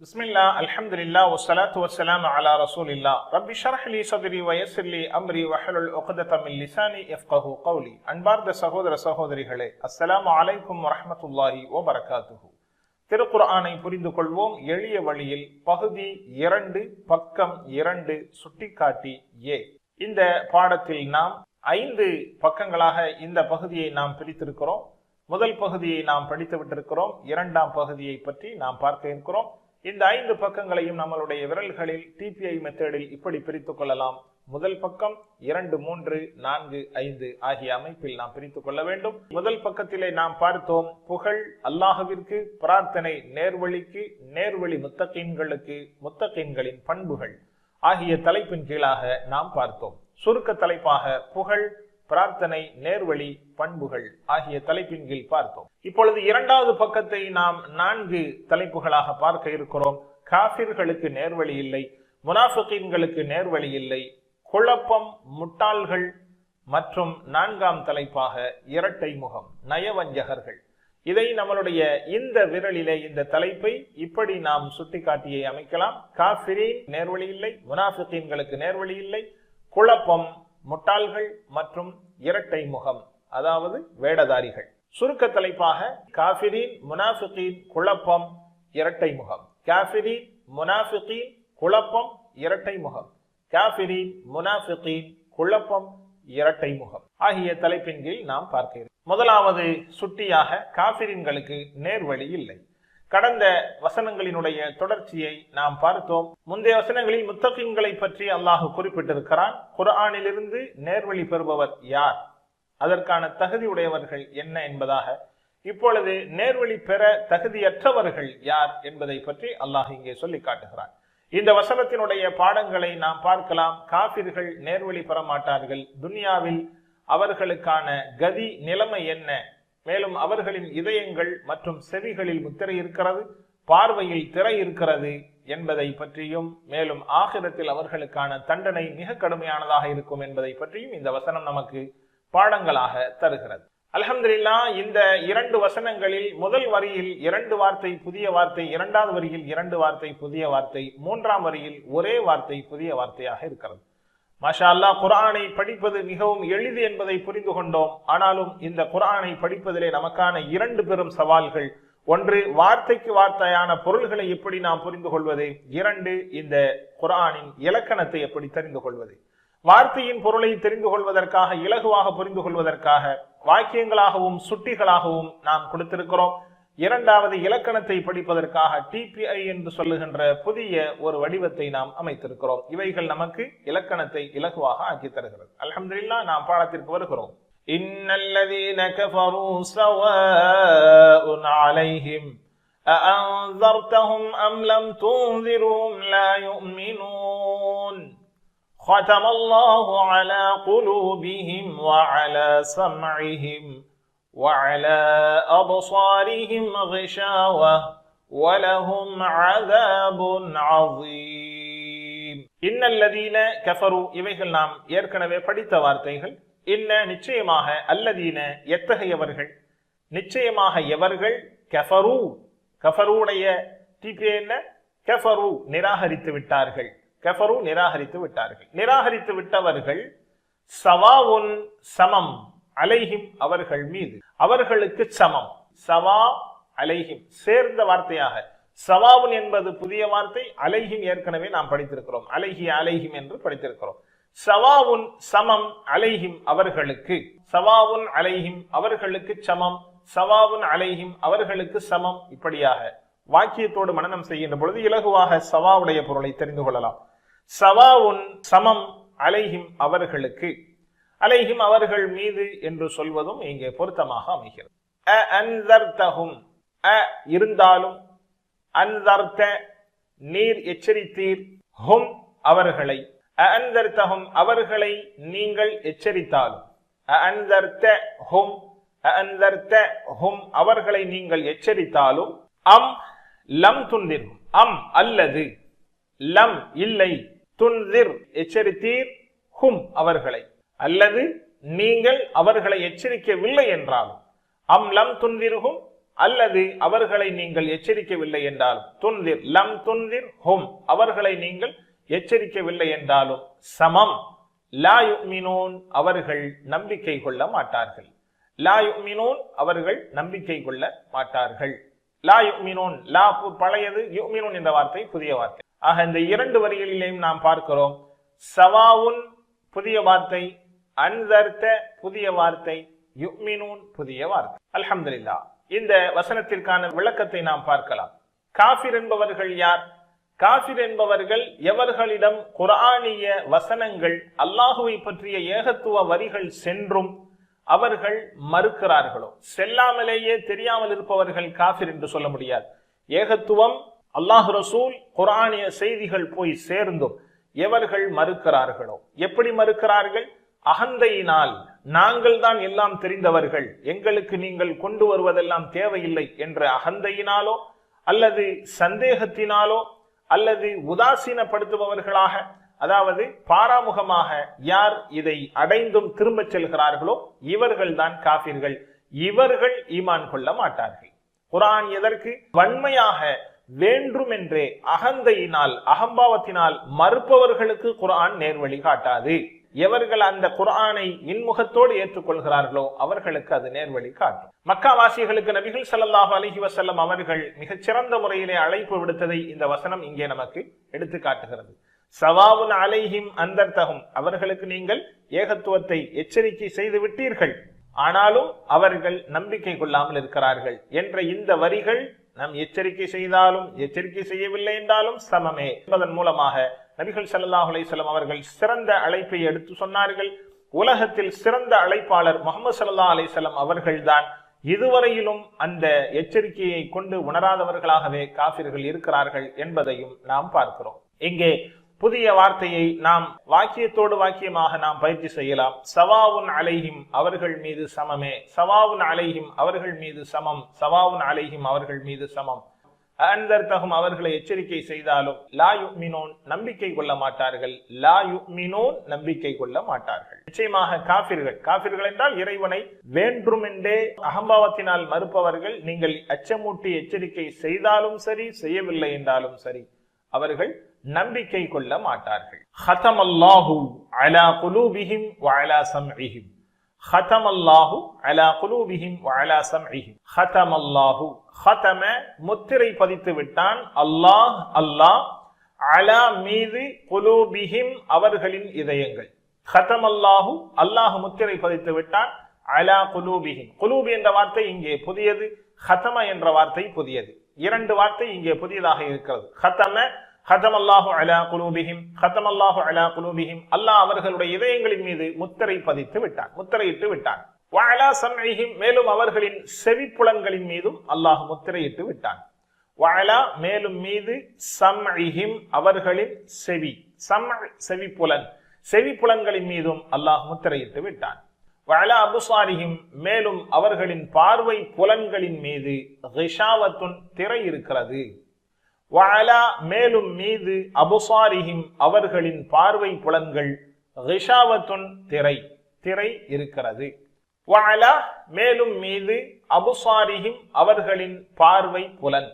பிஸ்மில்லா அல்ஹம்துலில்லாஹ் வஸ்ஸலாத்து வஸ்ஸலாமு அலா ரசூலில்லாஹ் ரப்பி ஷ்ரஹ் லி ஸத்ரி வ யஸ்ஸிர் லி அம்ரி வஹ்லுல் உக்தத மின் லிசானி யஃப்கஹு கௌலி. அன்பார்ந்த சகோதர சகோதரிகளே, அஸ்ஸலாமு அலைக்கும் வரஹ்மத்துல்லாஹி வ பரகாத்துஹு. திருக்குர்ஆனை புரிந்து கொள்வோம் எளிய வழியில் பகுதி 2 பக்கம் 2 சுட்டிக்காட்டி ஏ. இந்த பாடத்தில் நாம் 5 பக்கங்களாக இந்த பகுதியை நாம் பிரித்திருக்கிறோம். முதல் பகுதியை நாம் படித்து விட்டிருக்கிறோம். 2ஆம் பகுதியை பற்றி நாம் பார்க்க இருக்கிறோம். இந்த 5 பக்கங்களையும் நம்மளுடைய விரல்களில் டிபிஐ மெத்தடில் இப்படி பிரித்துக் கொள்ளலாம். முதல் பக்கம் 2, 3, 4, 5 ஆகிய அமைப்பில் நாம் பிரித்துக் கொள்ள வேண்டும். முதல் பக்கத்திலே நாம் பார்த்தோம் புகழ் அல்லாஹ்விற்கு, பிரார்த்தனை நேர்வழிக்கு, நேர்வழி முத்தகீன்களுக்கு, முத்தகீன்களின் பண்புகள் ஆகிய தலைப்பின் கீழாக நாம் பார்த்தோம். சுருக்க தலைப்பாக புகழ், பிரார்த்தனை, நேர்வழி, பண்புகள் ஆகிய தலைப்பின் கீழ் பார்த்தோம். இப்பொழுது 2வது பக்கத்தை நாம் 4 தலைப்புகளாக பார்க்க இருக்கிறோம். காஃபிர்களுக்கு நேர்வழி இல்லை, முனாஃபிகீன்களுக்கு நேர்வழி இல்லை, குழப்பம், முட்டாள்கள் மற்றும் 4ஆம் தலைப்பாக இரட்டை முகம், நயவஞ்சகர்கள். இதை நம்மளுடைய இந்த விரலிலே இந்த தலைப்பை இப்படி நாம் சுட்டிக்காட்டியை அமைக்கலாம். காஃபிரீன் நேர்வழி இல்லை, முனாஃபிகீன்களுக்கு நேர்வழி இல்லை, குழப்பம், முட்டாள்கள் மற்றும் இரட்டை முகம் அதாவது வேடதாரிகள். சுருக்க தலைப்பாக காஃபிரீன், முனாஃபிகீன், குழப்பம், இரட்டை முகம். காஃபிரீன், முனாஃபிகீன், குழப்பம், இரட்டை முகம். காஃபிரீன், முனாஃபிகீன், குழப்பம், இரட்டை முகம் ஆகிய தலைப்பின் கீழ் நாம் பார்க்கிறோம். முதலாவது சுட்டியாக காஃபிரீன்களுக்கு நேர்வழி இல்லை. கடந்த வசனங்களினுடைய தொடர்ச்சியை நாம் பார்த்தோம். முந்தைய வசனங்களில் முத்தகீன்களை பற்றி அல்லாஹ் குறிப்பிட்டிருக்கிறான். குர்ஆனிலிருந்து நேர்வழி பெறுபவர் யார், அதற்கான தகுதி உடையவர்கள் என்ன என்பதாக. இப்பொழுது நேர்வழி பெற தகுதியற்றவர்கள் யார் என்பதை பற்றி அல்லாஹ் இங்கே சொல்லி காட்டுகிறான். இந்த வசனத்தினுடைய பாடங்களை நாம் பார்க்கலாம். காஃபிர்கள் நேர்வழி பெற மாட்டார்கள். துனியாவில் அவர்களுக்கான கதி நிலைமை என்ன, மேலும் அவர்களின் இதயங்கள் மற்றும் செவிகளில் முத்திரை இருக்கிறது, பார்வையில் திரை இருக்கிறது என்பதை பற்றியும், மேலும் ஆகிரத்தில் அவர்களுக்கான தண்டனை மிக கடுமையானதாக இருக்கும் என்பதை பற்றியும் இந்த வசனம் நமக்கு பாடங்களாக தருகிறது. அல்ஹம்துலில்லாஹ், இந்த 2 வசனங்களில் முதல் வரியில் 2 வார்த்தை புதிய வார்த்தை, 2வது வரியில் 2 வார்த்தை புதிய வார்த்தை, 3ஆம் வரியில் ஒரே வார்த்தை புதிய வார்த்தையாக இருக்கிறது. மாஷா அல்லாஹ், குர்ஆனை படிப்பது மிகவும் எளிது என்பதை புரிந்து கொண்டோம். ஆனாலும் இந்த குர்ஆனை படிப்பதிலே நமக்கான 2 பெரும் சவால்கள். ஒன்று, வார்த்தைக்கு வார்த்தையான பொருள்களை எப்படி நாம் புரிந்து கொள்வது. 2, இந்த குர்ஆனின் இலக்கணத்தை எப்படி தெரிந்து கொள்வது. வார்த்தையின் பொருளை தெரிந்து கொள்வதற்காக, இலகுவாக புரிந்து கொள்வதற்காக வாக்கியங்களாகவும் சுட்டிகளாகவும் நாம் கொடுத்திருக்கிறோம். 2வது, இலக்கணத்தை படிப்பதற்காக டிபிஐ என்று சொல்லுகின்ற புதிய ஒரு வடிவத்தை நாம் அமைத்திருக்கிறோம். இவைகள் நமக்கு இலக்கணத்தை இலகுவாக ஆக்கி தருகிறது. அல்ஹம்துலில்லாஹ், நாம் பாடத்திற்கு வருகிறோம். இன்னல்லதீன கஃபரு ஸவாஉன் அலைஹிம் அஅன்ஸர்தஹும் அம் லம் துன்ஸிர்ஹும் லா யுமினூன் ختمல்லாஹு அலா குலூபிஹிம் வ அலா ஸம்இஹிம் وعلى أبصارهم غشاوة ولهم عذاب عظيم. إن الذين كفروا இவைகள் நாம் ஏற்கனவே படித்த வார்த்தைகள். இன்ன நிச்சயமாக, அல்லதீன எத்தகையவர்கள், நிச்சயமாக எவர்கள், கஃபரு, கஃபருடைய டிபி என்ன, கஃபரு நிராகரித்து விட்டார்கள், கஃபரு நிராகரித்து விட்டார்கள். நிராகரித்து விட்டவர்கள் சவாவுன் சமம், அலைஹிம் அவர்கள் மீது, அவர்களுக்கு சமம். சவா அலைஹிம் சேர்ந்த வார்த்தையாக. சவாவுன் என்பது புதிய வார்த்தை, அலைஹிம் ஏற்கனவே நாம் படித்திருக்கிறோம். அலைஹி அலைஹிம் என்று படித்திருக்கிறோம். சவாவுன் சமம், அலைஹிம் அவர்களுக்கு, சவாவுன் அலைஹிம் அவர்களுக்கு சமம், சவாவுன் அலைஹிம் அவர்களுக்கு சமம். இப்படியாக வாக்கியத்தோடு மனனம் செய்கின்ற பொழுது இலகுவாக சவாவுடைய பொருளை தெரிந்து கொள்ளலாம். சவாவுன் சமம், அலைஹிம் அவர்களுக்கு, அலைஹிம் அவர்கள் மீது என்று சொல்வதும் இங்கே பொருத்தமாக அமைகிறது. அன்ஸர்தஹும், இருந்தாலும், அன்ஸர்த நீர் எச்சரித்தீர், ஹும் அவர்களை, அன்ஸர்தஹும் அவர்களை நீங்கள் எச்சரித்தாலும், அன்ஸர்த ஹும், அன்ஸர்த ஹும் அவர்களை நீங்கள் எச்சரித்தாலும், அம் லம் துன்திர்ஹும், அம் அல்லது, லம் இல்லை, துன்திர் எச்சரித்தீர், ஹும் அவர்களை, அல்லது நீங்கள் அவர்களை எச்சரிக்கவில்லை என்றாலும், அம் லம் துன்திர்ஹும் அல்லது அவர்களை நீங்கள் எச்சரிக்கவில்லை என்றாலும், துன்திர் லம் துன்திர் ஹும், அவர்களை நீங்கள் எச்சரிக்கவில்லை என்றாலும் சமம். லா யுமினூன், அவர்கள் நம்பிக்கை கொள்ள மாட்டார்கள். லா யுமினூன், அவர்கள் நம்பிக்கை கொள்ள மாட்டார்கள். லா யுமினூன், லா பழையது, யுமினூன் என்ற வார்த்தை புதிய வார்த்தை. ஆக இந்த இரண்டு வரிகளிலேயும் நாம் பார்க்கிறோம், சவாவுன் புதிய வார்த்தை, அன்தர்த புதிய வார்த்தை, யுமினூன் புதிய வார்த்தை. அல்ஹம்துலில்லாஹ். இந்த வசனத்திற்கான விளக்கத்தை நாம் பார்க்கலாம். காஃபிர் என்பவர்கள் யார்? காஃபிர் என்பவர்கள் எவர்களிடம் குர்ஆனிய வசனங்கள், அல்லாஹுவை பற்றிய ஏகத்துவ வரிகள் சென்றும் அவர்கள் மறுக்கிறார்களோ, செல்லாமலேயே தெரியாமல் இருப்பவர்கள் காஃபிர் என்று சொல்ல முடியாது. ஏகத்துவம், அல்லாஹ் ரசூல், குர்ஆனிய செய்திகள் போய் சேர்ந்தும் எவர்கள் மறுக்கிறார்களோ, எப்படி மறுக்கிறார்கள்? அகந்தையினால், நாங்கள் தான் எல்லாம் தெரிந்தவர்கள், எங்களுக்கு நீங்கள் கொண்டு வருவதெல்லாம் தேவையில்லை என்ற அகந்தையினாலோ, அல்லது சந்தேகத்தினாலோ, அல்லது உதாசீனப்படுத்துபவர்களாக, அதாவது பாராமுகமாக யார் இதை அடைந்தும் திரும்ப செல்கிறார்களோ இவர்கள் தான் காஃபிர்கள். இவர்கள் ஈமான் கொள்ள மாட்டார்கள். குர்ஆன் எதற்கு? வன்மையாக வேண்டுமென்றே அகந்தையினால், அகம்பாவத்தினால் மறுப்பவர்களுக்கு குர்ஆன் நேர்வழி காட்டாது. எவர்கள் அந்த குர்ஆனை இன்முகத்தோடு ஏற்றுக்கொள்கிறார்களோ அவர்களுக்கு அது நேர்வழி காட்டும். மக்காவாசிகளுக்கு நபிகள் ஸல்லல்லாஹு அலைஹி வஸல்லம் அவர்கள் மிகச் சிறந்த முறையிலே அழைப்பு விடுத்ததை இந்த வசனம் இங்கே நமக்கு எடுத்து காட்டுகிறது. சவாவுன் அலைஹிம் அன்தர்தஹும், அவர்களுக்கு நீங்கள் ஏகத்துவத்தை எச்சரிக்கை செய்து விட்டீர்கள், ஆனாலும் அவர்கள் நம்பிக்கை கொள்ளாமல் இருக்கிறார்கள் என்ற இந்த வரிகள் நாம் எச்சரிக்கை செய்தாலும் எச்சரிக்கை செய்யவில்லை என்றாலும் சமமே என்பதன் மூலமாக நபிகள் ஸல்லல்லாஹு அலைஹி வஸல்லம் அவர்கள் சிறந்த அழைப்பை எடுத்து சொன்னார்கள். உலகத்தில் சிறந்த அழைப்பாளர் முஹம்மது ஸல்லல்லாஹு அலைஹி வஸல்லம் அவர்கள்தான். இதுவரையிலும் அந்த எச்சரிக்கையை கொண்டு உணராதவர்களாகவே காஃபிர்கள் இருக்கிறார்கள் என்பதையும் நாம் பார்க்கிறோம். இங்கே புதிய வார்த்தையை நாம் வாக்கியத்தோடு வாக்கியமாக நாம் பயிற்சி செய்யலாம். சவாவுன் அலைஹிம், அவர்கள் மீது சமமே. சவாவுன் அலைஹிம், அவர்கள் மீது சமம். சவாவுன் அலைஹிம், அவர்கள் மீது சமம். அன்தர்தஹும், அவர்களை எச்சரிக்கை செய்தாலும் லா யுமினூன், நம்பிக்கை கொள்ள மாட்டார்கள். லா யுமினூன், நம்பிக்கை கொள்ள மாட்டார்கள். நிச்சயமாக காஃபிர்கள், காஃபிர்கள் என்றால் இறைவனை வேண்டுமென்றே அகம்பாவத்தினால் மறுப்பவர்கள், நீங்கள் அச்சமூட்டி எச்சரிக்கை செய்தாலும் சரி, செய்யவில்லை என்றாலும் சரி, அவர்கள் நம்பிக்கை கொள்ள மாட்டார்கள். ஹதமல்லாஹு அலா குலூபிஹிம் வ அலா சம்இஹிம். ஹதமல்லாஹு அலா குலூபிஹிம் வ அலா சம்இஹிம். ஹதமல்லாஹு, ஹதம முத்திரை பதித்து விட்டான் அல்லாஹ், அல்லாஹ், அலா மீது, குலூபிஹிம் அவர்களின் இதயங்கள். ஹதமல்லாஹு, அல்லாஹ் முத்திரை பதித்து விட்டான், அலா குலூபிஹிம். குலூப் என்ற வார்த்தை இங்கே புதியது, ஹதம என்ற வார்த்தை புதியது. இரண்டு வார்த்தை இங்கே புதியதாக இருக்கிறது. ஹதம, ஹதமல்லாஹு அலா குலூபிஹிம், ஹதமல்லாஹு அலா குலூபிஹிம், அல்லாஹ் அவர்களுடைய இதயங்களின் மீது முத்திரை பதித்து விட்டான், முத்திரையிட்டு விட்டான். வ அலா சம்இஹிம், மேலும் அவர்களின் செவிப்புலன்களின் மீதும் அல்லாஹ் முத்திரையிட்டு விட்டான். வ அலா, மேலும் மீது, சம்இஹிம் அவர்களின் செவி, செவிப்புலன், செவிப்புலன்களின் மீதும் அல்லாஹ் முத்திரையிட்டு விட்டான். வ அலா அப்சாரிஹிம், மேலும் அவர்களின் பார்வை புலன்களின் மீது கிஷாவத்துன், திரை இருக்கிறது. வ அலா, மேலும் மீது, அப்சாரிஹிம் அவர்களின் பார்வை புலன்கள், கிஷாவத்துன், திரை, திரை இருக்கிறது. வ அலா, மேலும் மீது, அப்சாரிஹிம் அவர்களின் பார்வை புலன்,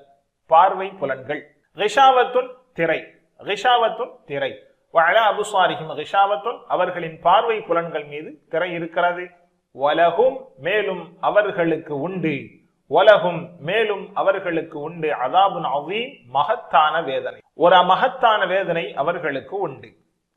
பார்வை புலன்கள், கிஷாவத்துன், திரை, கிஷாவத்துன், திரை. வ அலா அப்சாரிஹிம் கிஷாவத்துன், அவர்களின் பார்வை புலன்கள் மீது திரை இருக்கிறது. வலஹும், மேலும் அவர்களுக்கு உண்டு, வலஹும், மேலும் அவர்களுக்கு உண்டு, அதாபுன் அதீம், மகத்தான வேதனை, ஒரு மகத்தான வேதனை அவர்களுக்கு உண்டு.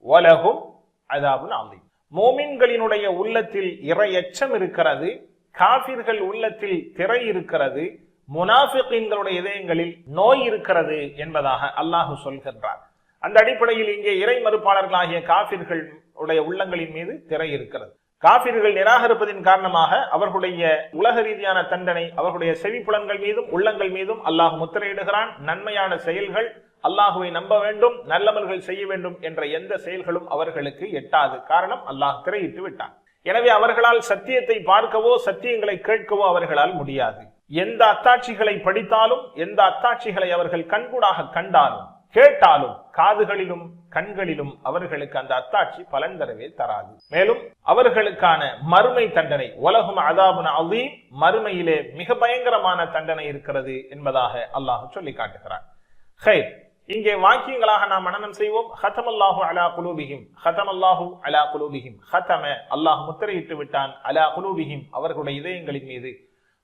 வலஹும் அதாபுன் அதீம். மோமின்களினுடைய உள்ளத்தில் இறையச்சம் இருக்கிறது, காஃபிர்கள் உள்ளத்தில் திரை இருக்கிறது, முனாஃபிகீன்களுடைய இதயங்களில் நோய் இருக்கிறது என்பதாக அல்லாஹ் சொல்கின்றார். அந்த அடிப்படையில் இங்கே இறை மறுப்பாளர்களாகிய காஃபிர்கள் உடைய உள்ளங்களின் மீது திரை இருக்கிறது. காஃபிர்கள் நிராகரிப்பதின் காரணமாக அவர்களுடைய உலக ரீதியான தண்டனை அவர்களுடைய செவிப்புலன்கள் மீதும் உள்ளங்கள் மீதும் அல்லாஹ் முத்திரையிடுகிறான். நன்மையான செயல்கள், அல்லாஹுவை நம்ப வேண்டும், நல்லமல்கள் செய்ய வேண்டும் என்ற எந்த செயல்களும் அவர்களுக்கு எட்டாது. காரணம், அல்லாஹ் திரையிட்டு விட்டான். எனவே அவர்களால் சத்தியத்தை பார்க்கவோ சத்தியங்களை கேட்கவோ அவர்களால் முடியாது. எந்த அத்தாட்சிகளை படித்தாலும், எந்த அத்தாட்சிகளை அவர்கள் கண்கூடாக கண்டாலும் கேட்டாலும், காதுகளிலும் கண்களிலும் அவர்களுக்கு அந்த அத்தாட்சி பலன் தரவே தராது. மேலும் அவர்களுக்கான மறுமை தண்டனை உலகும் அதாபுன் அதீம், மறுமையிலே மிக பயங்கரமான தண்டனை இருக்கிறது என்பதாக அல்லாஹ் சொல்லி காட்டுகிறான். ஹைர், இங்கே வாக்கியங்களாக நாம் மனனம் செய்வோம். ஹதமல்லாஹு அலா குலூபிஹிம், ஹதமல்லாஹு அலா குலூபிஹிம். ஹதம, அல்லாஹ் முத்திரையிட்டு விட்டான், அலா குலூபிஹிம் அவர்களுடைய இதயங்களின் மீது.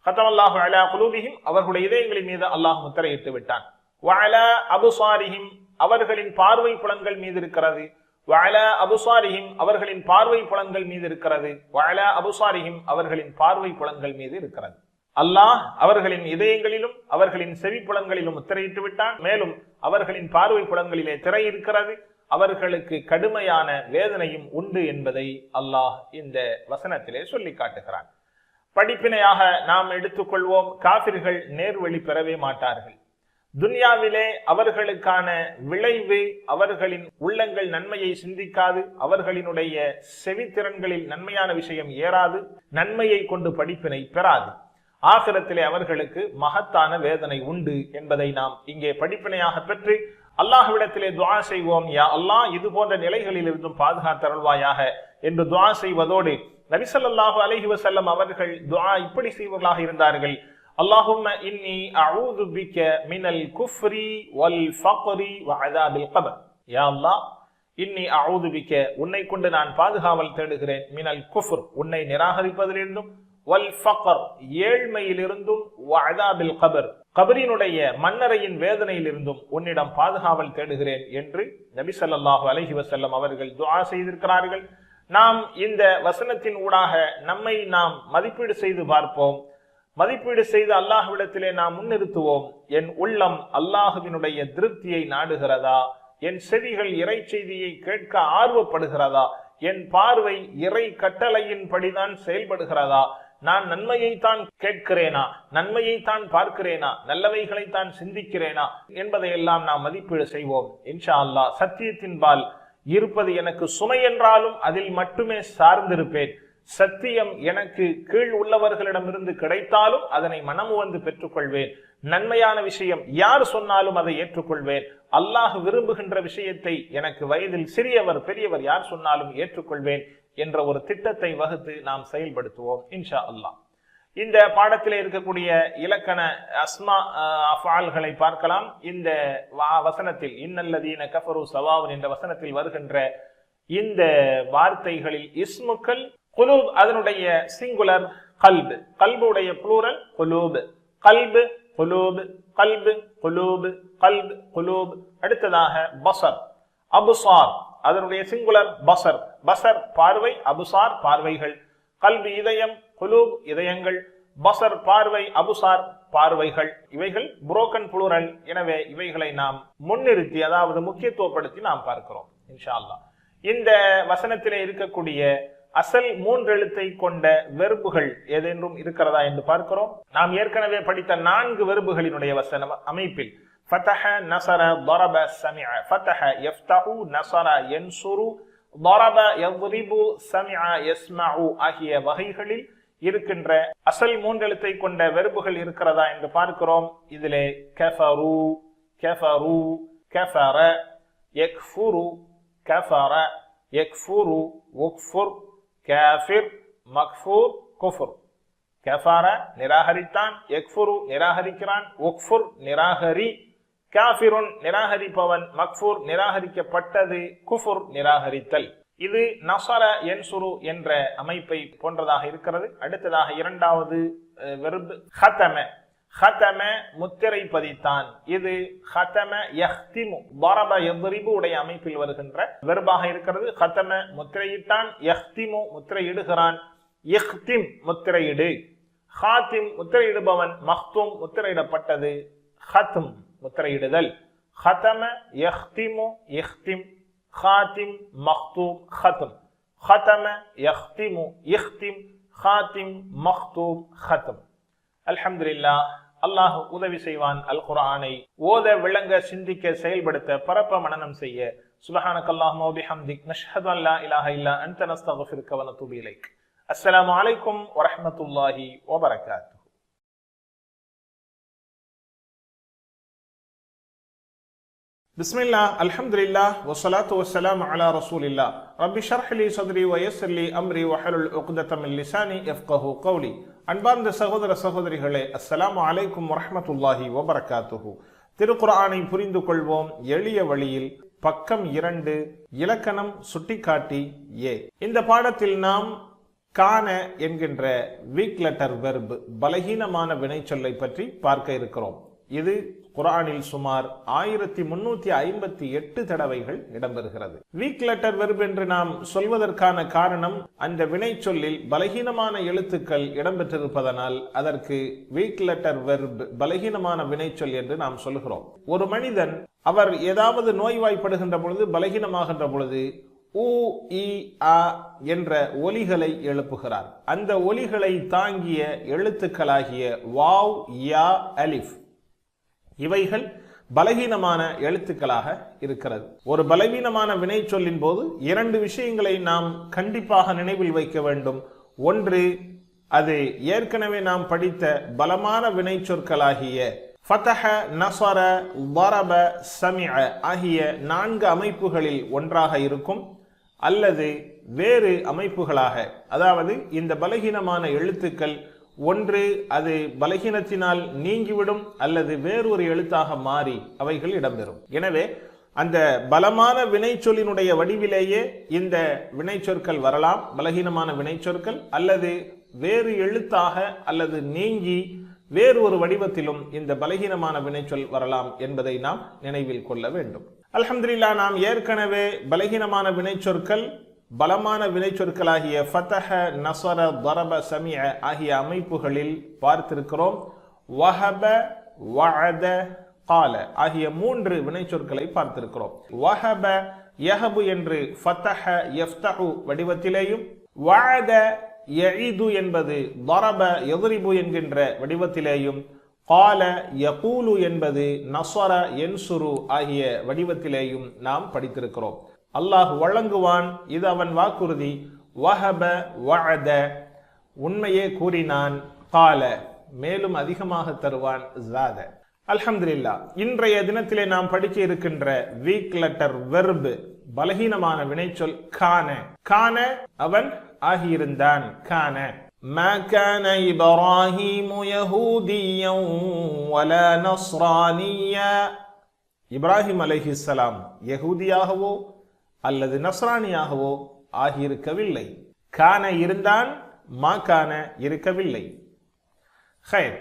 ஹதமல்லாஹு அலா குலூபிஹிம் அவர்களுடைய இதயங்களின் மீது அல்லாஹ் முத்திரையிட்டு விட்டான். வஅலா அபுசாரிஹிம் அவர்களின் பார்வை புலன்கள் மீது இருக்கிறது. வஅலா அபுசாரிஹிம் அவர்களின் பார்வை புலன்கள் மீது இருக்கிறது. வஅலா அபுசாரிஹிம் அவர்களின் பார்வை புலன்கள் மீது இருக்கிறது. அல்லாஹ் அவர்களின் இதயங்களிலும் அவர்களின் செவி புலன்களிலும் முத்திரையிட்டு விட்டான். மேலும் அவர்களின் பார்வை புலன்களிலே திரை இருக்கிறது. அவர்களுக்கு கடுமையான வேதனையும் உண்டு என்பதை அல்லாஹ் இந்த வசனத்திலே சொல்லி காட்டுகிறான். படிப்பினையாக நாம் எடுத்துக்கொள்வோம், காபிர்கள் நேர்வழி பெறவே மாட்டார்கள். துன்யாவிலே அவர்களுக்கான விளைவு, அவர்களின் உள்ளங்கள் நன்மையை சிந்திக்காது, அவர்களினுடைய செவித்திறன்களில் நன்மையான விஷயம் ஏறாது, நன்மையை கொண்டு படிப்பினை பெறாது. ஆகிரத்திலே அவர்களுக்கு மகத்தான வேதனை உண்டு என்பதை நாம் இங்கே படிப்பினையாக பெற்று அல்லாஹ்விடத்திலே துஆ செய்வோம். யா அல்லாஹ், இது போன்ற நிலைகளில் இருந்தும் பாதுகாத்தருள்வாயாக என்று துஆ செய்வதோடு, நபி ஸல்லல்லாஹு அலைஹி வஸல்லம் அவர்கள் துஆ இப்படி செய்வர்களாக இருந்தார்கள். அல்லாஹும்ம இன்னி அஊது பிக மினல் குஃப்ரி வல் ஃபக்ரி வ அஸாபில் கபர். யா அல்லாஹ், இன்னி அஊது பிக உன்னை கொண்டு நான் பாதுகாவல் தேடுகிறேன், மினல் குஃப்ர் உன்னை நிராகரிப்பதிலிருந்தும், வல் ஃபக்ர் ஏழ்மையிலிருந்தும், வ அஸாபில் கபர் கபரினுடைய மன்னரையின் வேதனையிலிருந்தும் உன்னிடம் பாதுகாவல் தேடுகிறேன் என்று நபி ஸல்லல்லாஹு அலைஹி வஸல்லம் அவர்கள் துஆ செய்திருக்கிறார்கள். நாம் இந்த வசனத்தின் ஊடாக நம்மை நாம் மதிப்பீடு செய்து பார்ப்போம். மதிப்பீடு செய்து அல்லாஹ்விடத்திலே நாம் முன்னிறுத்துவோம். என் உள்ளம் அல்லாஹுவினுடைய திருப்தியை நாடுகிறதா? என் செவிகள் இறை செய்தியை கேட்க ஆர்வப்படுகிறதா? என் பார்வை இறை கட்டளையின் படிதான் செயல்படுகிறதா? நான் நன்மையைத்தான் கேட்கிறேனா? நன்மையைத்தான் பார்க்கிறேனா? நல்லவைகளைத்தான் சிந்திக்கிறேனா? என்பதையெல்லாம் நாம் மதிப்பீடு செய்வோம். இன்ஷா அல்லாஹ் சத்தியத்தின்பால் இருப்பது எனக்கு சுமை என்றாலும் அதில் மட்டுமே சார்ந்திருப்பேன். சத்தியம் எனக்கு கீழ் உள்ளவர்களிடமிருந்து கிடைத்தாலும் அதனை மனமு வந்து பெற்றுக்கொள்வேன். நன்மையான விஷயம் யார் சொன்னாலும் அதை ஏற்றுக்கொள்வேன். அல்லாஹ் விரும்புகின்ற விஷயத்தை எனக்கு வயதில் சிறியவர் பெரியவர் யார் சொன்னாலும் ஏற்றுக்கொள்வேன் என்ற ஒரு திட்டத்தை வகுத்து நாம் செயல்படுத்துவோம் இன்ஷா அல்லாஹ். இந்த பாடத்திலே இருக்கக்கூடிய இலக்கண அஸ்மா அஃஆல்களை பார்க்கலாம். இந்த வசனத்தில் இன்னல்லதீன கஃபரு சவாவுன் என்ற வசனத்தில் வருகின்ற இந்த வார்த்தைகளில் இஸ்முக்கள் குலூப், அதனுடைய சிங்குலர் கல்ப், கல்புடைய ப்ளூரல் குலூப், கல்பு குலூப், கல்பு குலூப், கல்ப் குலூப். அடுத்ததாக பஸர், அபுசார், அதனுடைய சிங்குலர் பஸர், பஸர் பார்வை, அபுசார் பார்வைகள், கல்பு இதயம், குலூப் இதயங்கள், பஸர் பார்வை, அபுசார் பார்வைகள். இவைகள் புரோக்கன் ப்ளூரல். எனவே இவைகளை நாம் முன்னிறுத்தி, அதாவது முக்கியத்துவப்படுத்தி நாம் பார்க்கிறோம் இன்ஷா அல்லாஹ். இந்த வசனத்திலே இருக்கக்கூடிய அசல் 3 எழுத்தை கொண்ட வெர்புகள் ஏதென்றும் இருக்கிறதா என்று பார்க்கிறோம். நாம் ஏற்கனவே படித்த 4 வெர்புகளினுடைய வசன அமைப்பில் ஃபதஹ, நஸர, ضرب, சமிஅ, ஃபதஹ யஃப்தஹு, நஸர யன்சுரு, ضرب யضربு, சமிஅ யஸ்மஉ ஆகிய வகைகளில் இருக்கின்ற அசல் 3 எழுத்தை கொண்ட வெர்புகள் இருக்கிறதா என்று பார்க்கிறோம். இதிலே கஃபரு, கஃபரு, கஃபர, யக்ஃபுரு, கஃபர, யக்ஃபுரு, உக்ஃபுர், காஃபிர், மக்ஃபூர், குஃபுர். கஃபர நிராகரித்தான், யக்ஃபுரு நிராகரிக்கிறான், உக்ஃபுர் நிராகரி, காஃபிருன் நிராகரிப்பவன், மக்ஃபூர் நிராகரிக்கப்பட்டது, குஃபுர் நிராகரித்தல். இது நஸர யன்சுரு என்ற அமைப்பை போன்றதாக இருக்கிறது. அடுத்ததாக இரண்டாவது வெர்ப் ஹதம, ஹதம முத்திரை பதித்தான். இது ஹதம யஹ்திமு, ضرب யضربு உடைய அமைப்பில் வருகின்ற வெர்பாக இருக்கிறது. ஹதம முத்திரையிட்டான், யஹ்திமு முத்திரையிடுகிறான், யஹ்திம் முத்திரையிடு, ஹாத்திம் முத்திரையிடுபவன், மக்தூம் முத்திரையிடப்பட்டது, ஹத்ம் முத்திரையிடுதல். ஹதம யஹ்திமு யஹ்திம், ஹாத்திம் மக்தூம் ஹத்ம், ஹதம யஹ்திமு யஹ்திம், ஹாத்திம் மக்தூம் ஹத்ம். அல்ஹம்துலில்லாஹ், அல்லாஹ் உதவி செய்வான். அல் குர்ஆனை ஓத, விளங்க, சிந்திக்க, செயல்படுத்த, பரப்ப, மனனம் செய்ய. சுப்ஹானக்கல்லாஹும்ம வ பிஹம்திக், நஷ்ஹது அன் லா இலாஹ இல்லா அன்த, நஸ்தக்ஃபிருக வ நதூபு இலைக். அஸ்ஸலாமு அலைக்கும் வ ரஹ்மத்துல்லாஹி வ பரகாத்துஹு. பிஸ்மில்லா அல்ஹம்துலில்லாஹ் வஸ்ஸலாத்து வஸ்ஸலாமு அலா ரசூலில்லாஹ் ரப்பி ஷ்ரஹ் லி ஸத்ரி வ யஸ்ஸிர் லி அம்ரி வஹ்லுல் உக்தத மின் லிசானி யஃப்கஹு கௌலி. அன்பார்ந்த சகோதர சகோதரிகளே, அஸ்ஸலாமு அலைக்கும் வரஹ்மத்துல்லாஹி வபரகாத்துஹு. திருக்குர்ஆனை புரிந்து கொள்வோம் எளிய வழியில். பக்கம் 2, இலக்கணம் சுட்டிக்காட்டி ஏ. இந்த பாடத்தில் நாம் கான என்கின்ற வீக் லெட்டர் வெர்ப், பலகீனமான வினைச்சொல்லை பற்றி பார்க்க இருக்கிறோம். இது குர்ஆனில் சுமார் 1358 தடவைகள் இடம்பெறுகிறது. வீக் லெட்டர் வெர்ப் என்று நாம் சொல்வதற்கான காரணம், அந்த வினைச்சொல்லில் பலகீனமான எழுத்துக்கள் இடம்பெற்றிருப்பதனால் அதற்கு வீக் லெட்டர் வெர்ப், பலகீனமான வினைச்சொல் என்று நாம் சொல்கிறோம். ஒரு மனிதன் அவர் ஏதாவது நோய்வாய்ப்படுகின்ற பொழுது, பலகீனமாகின்ற பொழுது ஊ இ ஆ என்ற ஒலிகளை எழுப்புகிறார். அந்த ஒலிகளை தாங்கிய எழுத்துக்களாகிய வாவ், யா, அலிஃப் இவைகள் பலகீனமான எழுத்துக்களாக இருக்கிறது. ஒரு பலவீனமான வினை சொல்லின் போது 2 விஷயங்களை நாம் கண்டிப்பாக நினைவில் வைக்க வேண்டும். ஒன்று, அது ஏற்கனவே நாம் படித்த பலமான வினை சொற்களாகிய ஃபதஹ, நஸர, ضرب, சமிஅ ஆகிய 4 அமைப்புகளில் ஒன்றாக இருக்கும், அல்லது வேறு அமைப்புகளாக, அதாவது இந்த பலகீனமான எழுத்துக்கள் ஒன்று அது பலகீனத்தினால் நீங்கிவிடும், அல்லது வேறொரு எழுத்தாக மாறி அவைகள் இடம்பெறும். எனவே அந்த பலமான வினைச்சொல்லினுடைய வடிவிலேயே இந்த வினைச்சொற்கள் வரலாம், பலகீனமான வினைச்சொற்கள், அல்லது வேறு எழுத்தாக அல்லது நீங்கி வேறு ஒரு வடிவத்திலும் இந்த பலகீனமான வினைச்சொல் வரலாம் என்பதை நாம் நினைவில் கொள்ள வேண்டும். அல்ஹம்துலில்லாஹ், நாம் ஏற்கனவே பலகீனமான வினைச்சொற்கள், பலமான வினைச்சொற்களாகிய ஃபதஹ, நஸர, ضرب, சமிஅ ஆகிய அமைப்புகளில் பார்த்திருக்கிறோம். வஹப, வஅத, கால ஆகிய 3 வினைச்சொற்களை பார்த்திருக்கிறோம். வஹப, யஹபு என்று ஃபதஹ, யஃப்தஹு வடிவத்திலேயும், வஅத, யஈது என்பது ضرب, யضرب என்கின்ற வடிவத்திலேயும், கால, யகூலு என்பது நஸர, யன்சுரு ஆகிய வடிவத்திலேயும் நாம் படித்திருக்கிறோம். அல்லாஹ் வழங்குவான், இது அவன் வாக்குறுதி. வஹப, வஅத உண்மையே கூறினான். கால மேலும் அதிகமாக தருவான். ஜாத. அல்ஹம்துலில்லாஹ், இன்றைய தினத்திலே நாம் படிக்க இருக்கின்ற வீக் லெட்டர் வெர்ப், பலகீனமான வினைச்சொல் கான. கான அவன் ஆகியிருந்தான். கான. மா கான இப்ராஹீமு யஹூதிய்யன் வலா நஸ்ரானிய்யா. இப்ராஹிம் அலைஹிஸ்ஸலாம் யஹூதியாகவோ அல்லது நஸ்ரானியாகவோ ஆகியிருக்கவில்லை. கான இருந்தான், மா கான இருக்கவில்லை. ஹைர்,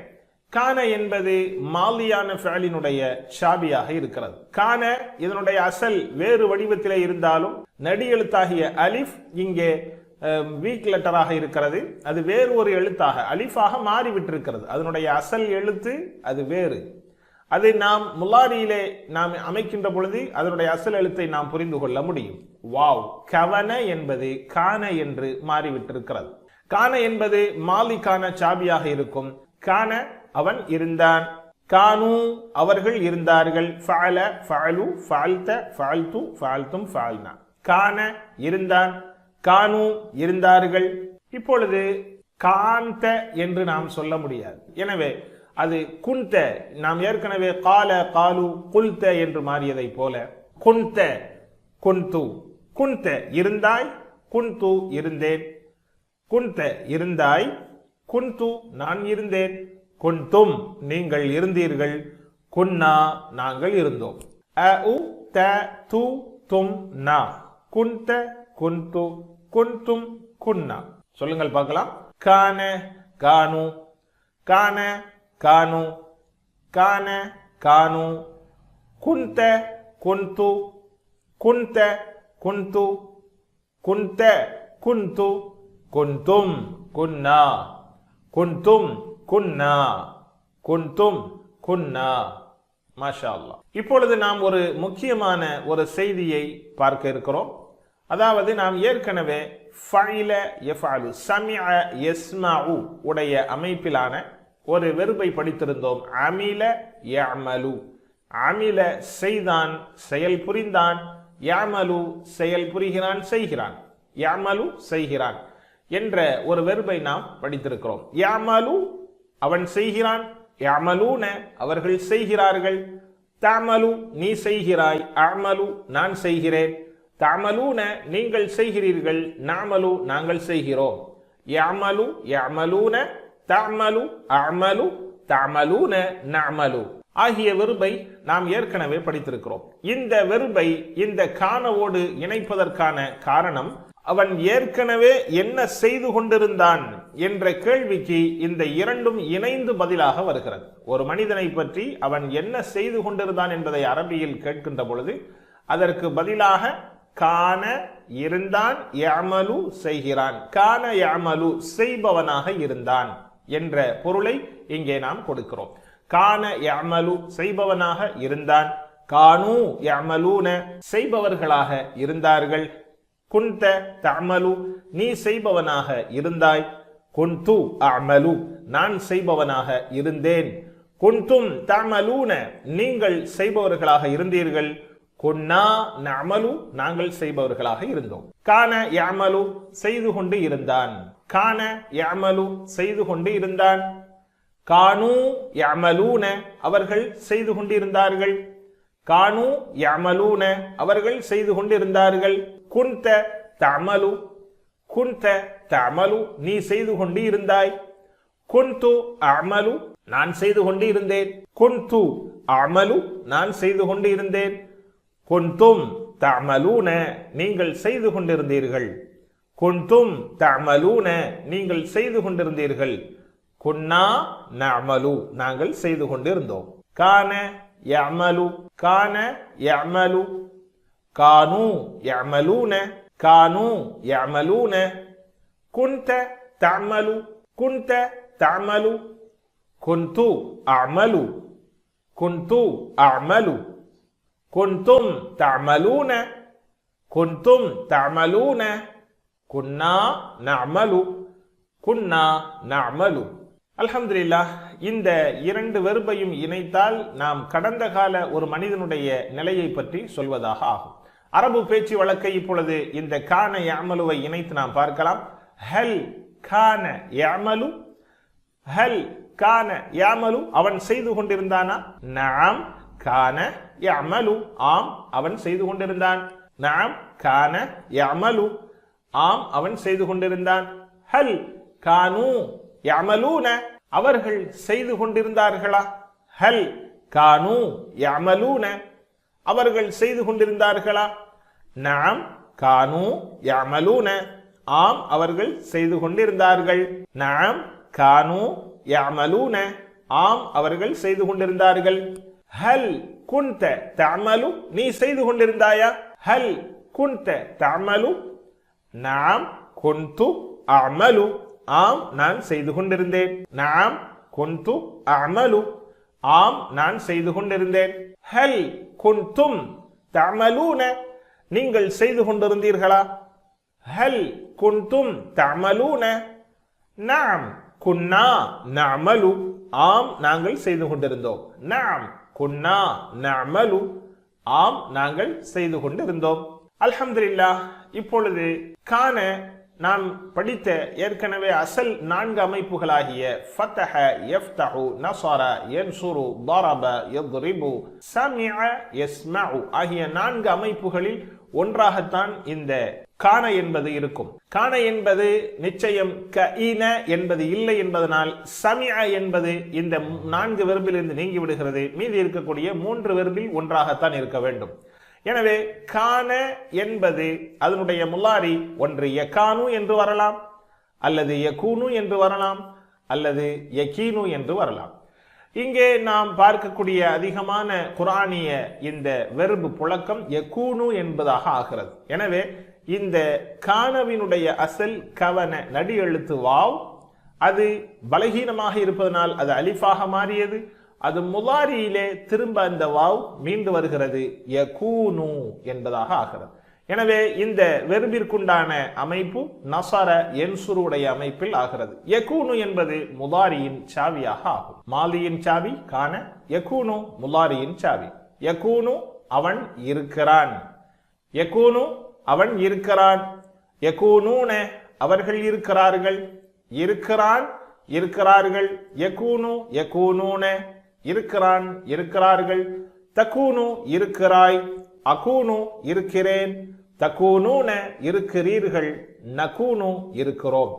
கான என்பது மாலியான ஃபஅலினுடைய ஷாபியாக இருக்கிறது. கான இதனுடைய அசல் வேறு வடிவத்திலே இருந்தாலும் நடி எழுத்தாகிய அலிஃப் இங்கே வீக் லெட்டராக இருக்கிறது. அது வேறு ஒரு எழுத்தாக அலிஃபாக மாறிவிட்டிருக்கிறது. அதனுடைய அசல் எழுத்து அது வேறு. அதை நாம் முலாரியிலே நாம் அமைக்கின்ற பொழுது அதனுடைய அசல் எழுத்தை நாம் புரிந்து கொள்ள முடியும். வாவ், கவன என்பது கான என்று மாறிவிட்டிருக்கிறது. கான என்பது மாலிக்கான சாபியாக இருக்கும். கான அவன் இருந்தான். கானு அவர்கள் இருந்தார்கள். ஃபஅல, ஃபஅலு, ஃபஅல்த, ஃபஅல்து, ஃபஅல்தும், ஃபஅல்னா. கான இருந்தான், கானு இருந்தார்கள். இப்பொழுது காந்த என்று நாம் சொல்ல முடியாது. எனவே அது குன்த, நாம் ஏற்கனவே கால, காலு, குல்த என்று மாறியதை போல குன்த, குன்து. குன்த இருந்தாய், குன்து இருந்தேன். குன்த இருந்தாய், குன்து நான் இருந்தேன். குன்தும் நீங்கள் இருந்தீர்கள். குன்னா நாங்கள் இருந்தோம். அ உ த து தும் நா. குன்த, குன்து, குன்தும், குன்னா. சொல்லுங்கள் பார்க்கலாம். கான, கானு, கான, கானு, கான, கானு, குன்த, குன்து, குன்த, குன்து, குன்த, குன்து, குன்தும், குன்னா, குன்தும், குன்னா, குன்தும், குன்னா. மாஷா அல்லாஹ். இப்பொழுது நாம் ஒரு முக்கியமான ஒரு செய்தியை பார்க்க இருக்கிறோம். அதாவது நாம் ஏற்கனவே ஃபஅல, யஃபஅலு, சமிஅ, யஸ்மஉ உடைய அமைப்பிலான ஒரு வெர்பை படித்திருந்தோம். அமில, யஅமலு. அமில செய்தான், செயல் புரிந்தான். யஅமலு செயல் புரிகிறான், செய்கிறான். யஅமலு செய்கிறான் என்ற ஒரு வெர்பை நாம் படித்திருக்கிறோம். யஅமலு அவன் செய்கிறான், யஅமலூன அவர்கள் செய்கிறார்கள். தஅமலு நீ செய்கிறாய், அஅமலு நான் செய்கிறேன், தஅமலூன நீங்கள் செய்கிறீர்கள், நஅமலு நாங்கள் செய்கிறோம், யஅமலு யஅமலூன, தஅமலு அஅமலு, தஅமலூன நஅமலு ஆகிய வெர்பை நாம் ஏற்கனவே படித்திருக்கிறோம். இந்த வெர்பை இந்த கானவோடு இணைப்பதற்கான காரணம், அவன் ஏற்கனவே என்ன செய்து கொண்டிருந்தான் என்ற கேள்விக்கு இந்த இரண்டும் இணைந்து பதிலாக வருகிறது. ஒரு மனிதனை பற்றி அவன் என்ன செய்து கொண்டிருந்தான் என்பதை அரபியில் கேட்கின்ற பொழுது அதற்கு பதிலாக கான இருந்தான், யஅமலு செய்கிறான், கான யஅமலு செய்பவனாக இருந்தான் என்ற பொருளை இங்கே நாம் கொடுக்கிறோம். கான யஅமலு செய்பவனாக இருந்தான், கானு யஅமலூன செய்பவர்களாக இருந்தார்கள், குன்த தஅமலு நீ செய்பவனாக இருந்தாய், குன்து அஅமலு நான் செய்பவனாக இருந்தேன், குன்தும் தஅமலூன நீங்கள் செய்பவர்களாக இருந்தீர்கள், குன்னா நஅமலு நாங்கள் செய்பவர்களாக இருந்தோம். கான யஅமலு செய்து கொண்டு இருந்தான், கான யஅமலு செய்து கொண்டு இருந்தான், கானு யஅமலூன அவர்கள் செய்து கொண்டிருந்தார்கள், கானு யஅமலூன அவர்கள் செய்து கொண்டிருந்தார்கள், குன்த தஅமலு குன்த தஅமலு நீ செய்து கொண்டு இருந்தாய், குன்து அஅமலு நான் செய்து கொண்டு இருந்தேன், குன்து அஅமலு நான் செய்து கொண்டு இருந்தேன், குன்தும் தஅமலூன நீங்கள் செய்து கொண்டிருந்தீர்கள், குன்தும் தஅமலூன நீங்கள் செய்து கொண்டிருந்தீர்கள், குன்னா நஅமலு நாங்கள் செய்து கொண்டிருந்தோம். கான யஅமலு கான யஅமலு, கானு யஅமலூன கானு யஅமலூன, குன்த தஅமலு குன்த தஅமலு, குன்து அஅமலு குன்து அஅமலு, குன்தும் தஅமலூன குன்தும் தஅமலூன, குன்னா நஅமலு குன்னா நஅமலு. அல்ஹம்துலில்லாஹ், இந்த இரண்டு வெர்பையும் இணைத்தால் நாம் கடந்த கால ஒரு மனிதனுடைய நிலையை பற்றி சொல்வதாக ஆகும். அரபு பேச்சு வழக்கை இப்பொழுது இந்த கான யஅமலுவை இணைத்து நாம் பார்க்கலாம். ஹல் கான யஅமலு, ஹல் கான யஅமலு அவன் செய்து கொண்டிருந்தானா? நஅம் கான யஅமலு ஆம் அவன் செய்து கொண்டிருந்தான், நஅம் கான யஅமலு ஆம் அவன் செய்து கொண்டிருந்தான், ஹல் கானு யஅமலூன அவர்கள் செய்து கொண்டிருந்தார்களா? ஹல் கானு யஅமலூன அவர்கள் செய்து கொண்டிருந்தார்களா? நஅம் கானு யஅமலூன ஆம் அவர்கள் செய்து கொண்டிருந்தார்கள், நஅம் கானு யஅமலூன ஆம் அவர்கள் செய்து கொண்டிருந்தார்கள். ஹல் குன்த தஅமலு நீ செய்து கொண்டிருந்தாயா? ஹல் குன்த தஅமலு, நஅம் குன்து அஅமலு ஆம் நான் செய்து கொண்டிருந்தேன், நஅம் குன்து அஅமலு ஆம் நான் செய்து கொண்டிருந்தேன். ஹல் குன்தும் தஅமலூன நீங்கள் செய்து கொண்டிருந்தீர்களா? ஹல் குன்தும் தஅமலூன, நஅம் குன்னா நஅமலு ஆம் நாங்கள் செய்து கொண்டிருந்தோம், நஅம் குன்னா நஅமலு ஆம் நாங்கள் செய்து கொண்டிருந்தோம். அல்ஹம்துலில்லாஹ், இப்பொழுது கான நாம் படித்த ஏற்கனவே அசல் 4 அமைப்புகளாகிய ஃபதஹ யஃப்தஹு, நஸர யன்சுரு, ضرب யضرب, சமிஅ யஸ்மஉ ஆகிய 4 அமைப்புகளில் ஒன்றாகத்தான் இந்த கான என்பது இருக்கும். கான என்பது நிச்சயம் கஇன என்பது இல்லை என்பதனால் சமிஅ என்பது இந்த 4 வெர்பிலிருந்து நீங்கி விடுகிறது. மீதி இருக்கக்கூடிய 3 வெர்பில் ஒன்றாகத்தான் இருக்க வேண்டும். எனவே கான என்பது அதனுடைய முலாரி ஒன்று யகானு என்று வரலாம், அல்லது யகூனு என்று வரலாம், அல்லது யகீனு என்று வரலாம். இங்கே நாம் பார்க்கக்கூடிய அதிகமான குர்ஆனிய இந்த வெர்பு புழக்கம் யகூனு என்பதாக ஆகிறது. எனவே இந்த கானவினுடைய அசல் கவன நடி எழுத்து வாவ், அது பலகீனமாக இருப்பதனால் அது அலிஃபாக மாறியது. அது முலாரியிலே திரும்ப அந்த வாவ் மீண்டு வருகிறது, யகூனு என்பதாக ஆகிறது. எனவே இந்த வெர்பிற்குண்டான அமைப்பு நஸர யன்சுருடைய அமைப்பில் ஆகிறது. யகூனு என்பது முலாரியின் சாவியாக ஆகும். மாலியின் சாவி கான, யகூனு முலாரியின் சாவி. யகூனு அவன் இருக்கிறான், யகூனு அவன் இருக்கிறான், யகூனூன அவர்கள் இருக்கிறார்கள், இருக்கிறான் இருக்கிறார்கள், யகூனு யகூனூன இருக்கிறான் இருக்கிறார்கள், தகூனு இருக்கிறாய், அகூனு இருக்கிறேன், தகூனூன இருக்கிறீர்கள், நகூனு இருக்கிறோம்.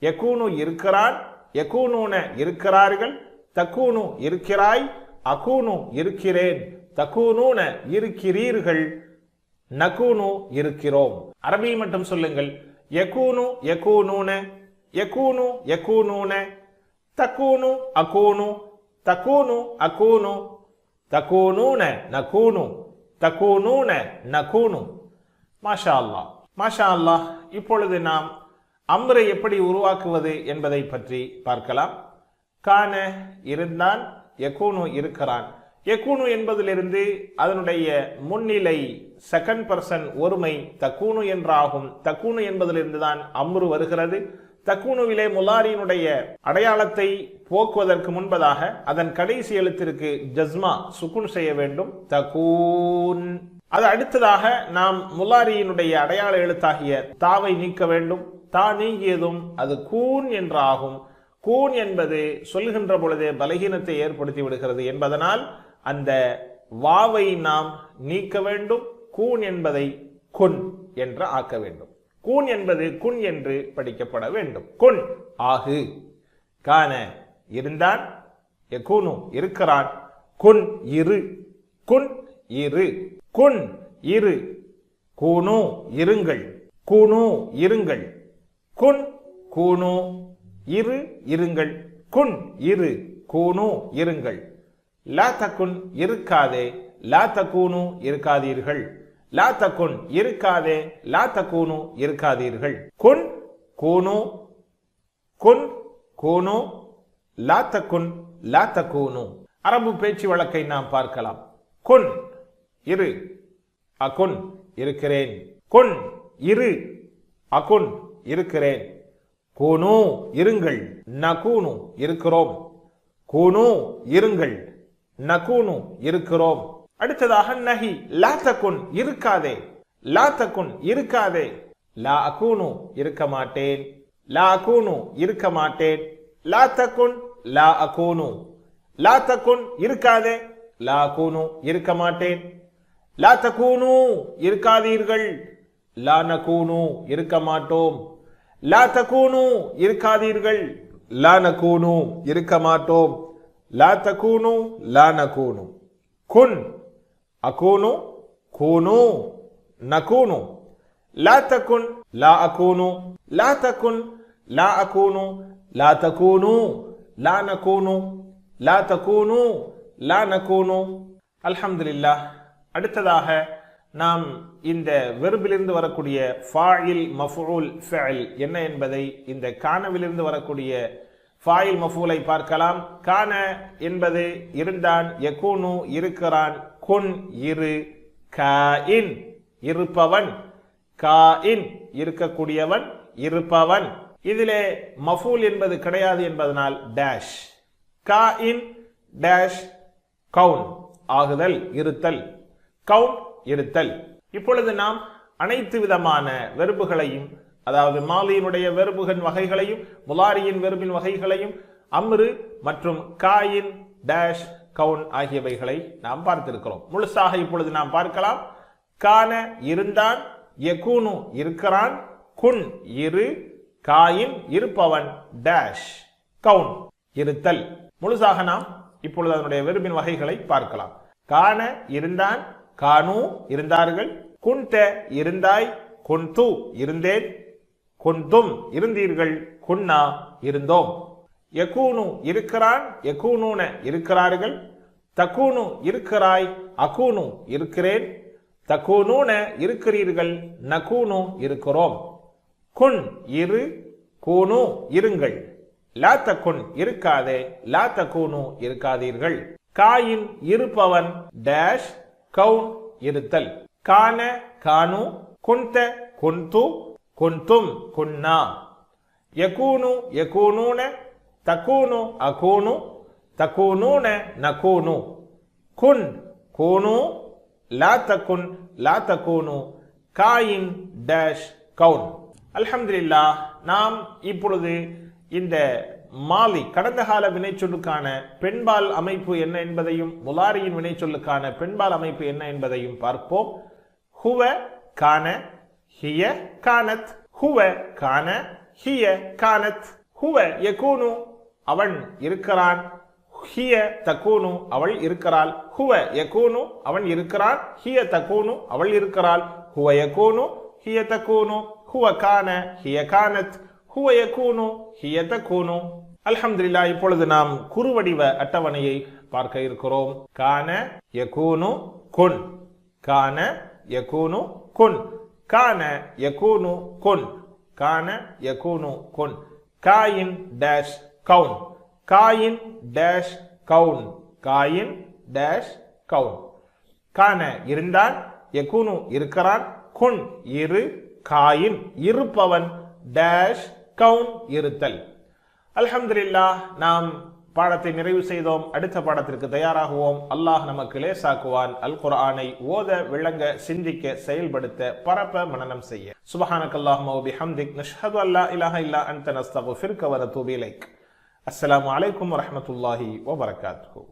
யகூனு இருக்கிறான், யகூனூன இருக்கிறார்கள், தகூனு இருக்கிறாய், அகூனு இருக்கிறேன், தகூனூன இருக்கிறீர்கள், நகூனு இருக்கிறோம். அரபி மட்டும் சொல்லுங்கள். யகூனு யகூனூன, யகூனு யகூனூன, தகூனு அகூனு, தகூனு அகூனு, தகூனூன நகூனு, தகூனூன நகூனு. மாஷா அல்லாஹ், மாஷா அல்லாஹ். இப்பொழுது நாம் அம்ரை எப்படி உருவாக்குவது என்பதை பற்றி பார்க்கலாம். கான இருந்தான், யகூனு இருக்கிறான். யகூனு என்பதிலிருந்து அதனுடைய முன்னிலை செகண்ட் பர்சன் ஒருமை தகூனு என்றாகும். தகூனு என்பதிலிருந்து தான் அம்ரு வருகிறது. தகூனுவிலே முலாரியினுடைய அடையாளத்தை போக்குவதற்கு முன்பதாக அதன் கடைசி எழுத்திற்கு ஜஸ்மா சுக்குன் செய்ய வேண்டும். தகூன். அது அடுத்ததாக நாம் முலாரியினுடைய அடையாள எழுத்தாகிய தாவை நீக்க வேண்டும். தா நீங்கியதும் அது கூன் என்றாகும். கூன் என்பது சொல்கின்ற பொழுதே பலகீனத்தை ஏற்படுத்தி விடுகிறது என்பதனால் அந்த வாவை நாம் நீக்க வேண்டும். கூன் என்பதை குன் என்று ஆக்க வேண்டும். கூன் என்பது குன் என்று படிக்கப்பட வேண்டும். குன் ஆகு. கான இருந்தான், யகூனு இருக்கிறான், குன் இரு, குன் இரு, குன் இரு, கூனு இருங்கள், கூனு இருங்கள், குன் கூனு இரு இருங்கள், குன் இரு கூனு இருங்கள். லா தகுன் இருக்காதே, லா தகூனு இருக்காதீர்கள், லா தகுன் இருக்காதே, லா தகூனு இருக்காதீர்கள். குன் கூனு, குன் கூனு, லா தகுன் லா தகூனு. அரபு பேச்சு வழக்கை நாம் பார்க்கலாம். குன் இரு, அகுன் இருக்கிறேன், குன் இரு, அகுன் இருக்கிறேன், கூனு இருங்கள், நகூனு இருக்கிறோம், கூனு இருங்கள், நகூனு இருக்கிறோம். அடுத்ததாக நஹி. லா தகுன் இருக்காதே, லா தகுன் இருக்காதே, லா அகூனு இருக்க மாட்டேன், லா அகூனு இருக்க மாட்டேன், லா தகுன் லா அகூனு, லா தகுன் இருக்காதே, லா அகூனு இருக்க மாட்டேன், லா தகூனு இருக்காதீர்கள், லா நகூனு இருக்க மாட்டோம், லா தகூனு இருக்காதீர்கள், லா நகூனு இருக்க மாட்டோம், லா தகூனு லா நகூனு. குன் அகூனு, கூனு நகூனு, லா தகுன் லா அகூனு, லா தகுன் லா அகூனு, லா தகூனு லா நகூனு, லா தகூனு லா நகூனு. அல்ஹம்துலில்லாஹ். அடுத்ததாக நாம் இந்த வெர்பிலிருந்து வரக்கூடிய ஃபாயில் மஃபூல் ஃபிஅல் என்ன என்பதை இந்த கானவிலிருந்து வரக்கூடிய ஃபாயில் மஃபூலை பார்க்கலாம். கான என்பது இருந்தான், யகூனு இருக்கிறான், குன் இரு, காயின் இருப்பவன், காயின் இருக்கக்கூடியவன், இருப்பவன். இதிலே மஃபூல் என்பது கிடையாது என்பதனால் டேஷ். காயின் டேஷ் கவுன் ஆகுதல், இருத்தல், கவுன் இருத்தல். இப்பொழுது நாம் அனைத்து விதமான வெர்புகளையும், அதாவது மாலியினுடைய வெர்புகளின் வகைகளையும், முலாரியின் வெர்பின் வகைகளையும், அம்ரு மற்றும் காயின் டேஷ் கவுன் ஆகியவைகளை நாம் பார்த்திருக்கிறோம். முழுசாக இப்பொழுது நாம் பார்க்கலாம். கான இருந்தான், யகூனு இருக்கிறான், குன் இரு, காயின் இருப்பவன், டேஷ் கவுன் இருத்தல். முழுசாக நாம் இப்பொழுது அதனுடைய வெர்பின் வகைகளை பார்க்கலாம். கான இருந்தான், கானு இருந்தார்கள், குன்த இருந்தாய், குன்து இருந்தேன், குன்தும் இருந்தீர்கள், குன்னா இருந்தோம். யகூனு இருக்கிறான், யகூனூன இருக்கிறார்கள், தகூனு இருக்கிறாய், அகூனு இருக்கிறேன், தகூனூன இருக்கிறீர்கள், நகூனு இருக்கிறோம். குன் இரு, கூனு இருங்கள், லா தகுன் இருக்காதே, லா தகூனு இருக்காதீர்கள். காயின் இருப்பவன், டேஷ் கவுன் இருத்தல். கான கானு, குன்த குன்து, குன்தும் குன்னா. யகூனு யகூனூன, தகூனு அகூனு, தகூனூன நகூனு. குன் கூனு, லா தகுன் லா தகூனு, காயின் டேஷ் கவுன். அல்ஹம்துலில்லாஹ். நாம் இப்பொழுது இந்த மாலி கடந்த கால வினைச்சொல்லுக்கான பெண்பால் அமைப்பு என்ன என்பதையும் முலாரியின் வினைச்சொல்லுக்கான பெண்பால் அமைப்பு என்ன என்பதையும் பார்ப்போம். ஹுவ கான ஹிய கானத். ஹுவ கான ஹிய கானத். ஹுவ யகூனு அவன் இருக்கிறான். ஹிய தகூனு அவள் இருக்கிறாள். ஹுவ யகூனு அவன் இருக்கிறான். ஹிய தகூனு அவள் இருக்கிறாள். ஹுவ யகூனு ஹிய தகூனு. ஹுவ கான ஹிய கானத். ஹுவ யகூனு ஹிய தகூனு. அல்ஹம்துலில்லாஹ். இப்பொழுது நாம் குறுவடிவ அட்டவணையை பார்க்க இருக்கிறோம். கான யகூனு குன். கான யகூனு குன். கான யகூனு குன். கான யகூனு குன். காயின் டேஷ் கவுன். காயின் டேஷ் கவுன். காயின் டேஷ் கவுன். கான இருந்தான். யகூனு இருக்கிறான். குன் இரு. காயின் இருப்பவன். டேஷ் கவுன் இருத்தல். அல்ஹம்துலில்லாஹ். நாம் பாடத்தை நிறைவு செய்தோம். அடுத்த பாடத்திற்கு தயாராகுவோம். அல்லாஹ் நமக்கு லேசாக்குவான். அல் குர்ஆனை ஓத, விளங்க, சிந்திக்க, செயல்படுத்த, பரப்ப, மனனம் செய்ய. சுப்ஹானக்கல்லாஹும்ம வ பிஹம்திக் நஷ்ஹது அல்லா இலாஹ இல்லா அன்த நஸ்தக்ஃபிருக வ நதூபு இலைக். அஸ்ஸலாமு அலைக்கும் வ ரஹ்மத்துல்லாஹி வ பரகாத்துஹு.